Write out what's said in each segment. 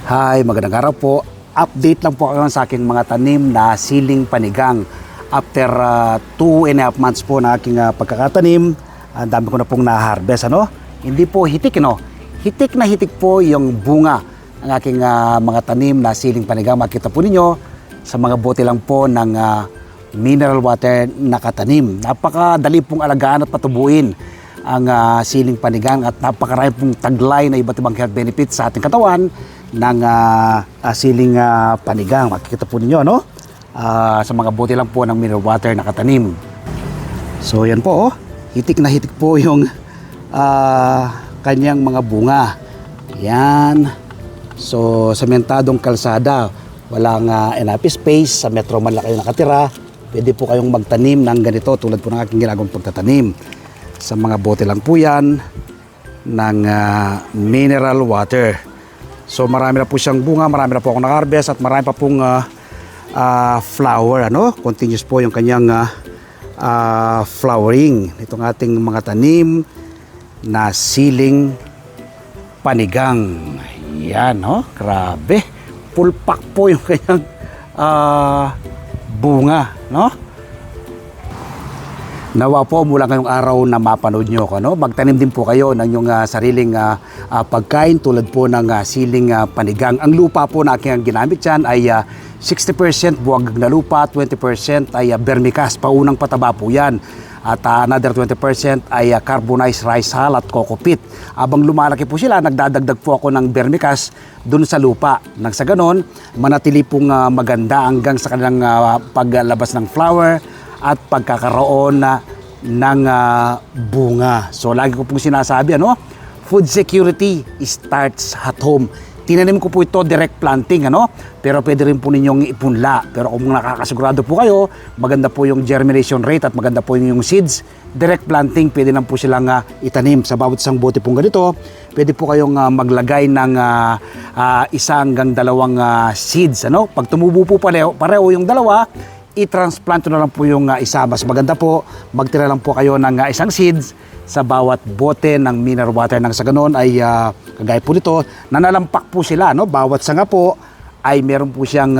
Hi, magandang araw po. Update lang po kayo sa aking mga tanim na siling panigang. After 2.5 months po na aking pagkakatanim, ang dami ko na pong na-harvest. Hindi po hitik, hitik na hitik po yung bunga ng aking mga tanim na siling panigang. Makita po ninyo sa mga bote lang po ng mineral water na katanim. Napakadali pong alagaan at patubuin ang siling panigang at napakarami pong taglay na iba't ibang health benefits sa ating katawan ng siling panigang. Makikita po ninyo, sa mga bote lang po ng mineral water na katanim. So yan po, hitik na hitik po yung kanyang mga bunga. Yan. So sementadong kalsada, walang enough space, sa metro man lang kayo nakatira, pwede po kayong magtanim ng ganito tulad po ng aking ginagawang pagtatanim. Sa mga bote lang po yan ng mineral water. So marami na po siyang bunga, marami na po akong naka-harvest at marami pa pong flower. Continuous po yung kanyang flowering. Itong ating mga tanim na siling panigang. Yan, grabe. Full pack po yung kanyang bunga, Nawa po mula ngayong araw na mapanood nyo ako. Magtanim din po kayo ng inyong sariling pagkain tulad po ng siling panigang. Ang lupa po na aking ginamit dyan ay 60% buwag na lupa, 20% ay vermicast, paunang pataba po yan. At another 20% ay carbonized rice hull at coco peat. Abang lumalaki po sila, nagdadagdag po ako ng vermicast dun sa lupa. Nang sa ganon, manatili pong maganda hanggang sa kanilang paglabas ng flower at pagkakaroon ng bunga. So lagi ko pong sinasabi, food security starts at home. Tinanim ko po ito direct planting, pero pwede rin po ninyong ipunla. Pero kung nakakasigurado po kayo, maganda po yung germination rate at maganda po yung seeds, direct planting, pwede lang po silang itanim. Sa bawat isang bote pong ganito, pwede po kayong maglagay ng 1 hanggang 2 seeds. Pag tumubo po pareho yung dalawa, i-transplant na lang po yung isa. Mas maganda po, magtira lang po kayo ng 1 seeds sa bawat bote ng mineral water. Nang sa ganoon ay kagaya po nito, nanalampak po sila. Bawat sanga po ay meron po siyang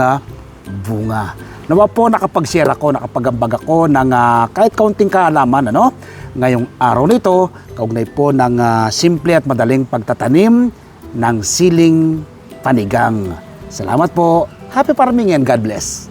bunga. Nawa po nakapag-share ako, nakapag-ambag ako ng kahit kaunting kaalaman. Ngayong araw nito, kaugnay po ng simple at madaling pagtatanim ng siling panigang. Salamat po. Happy farming and God bless.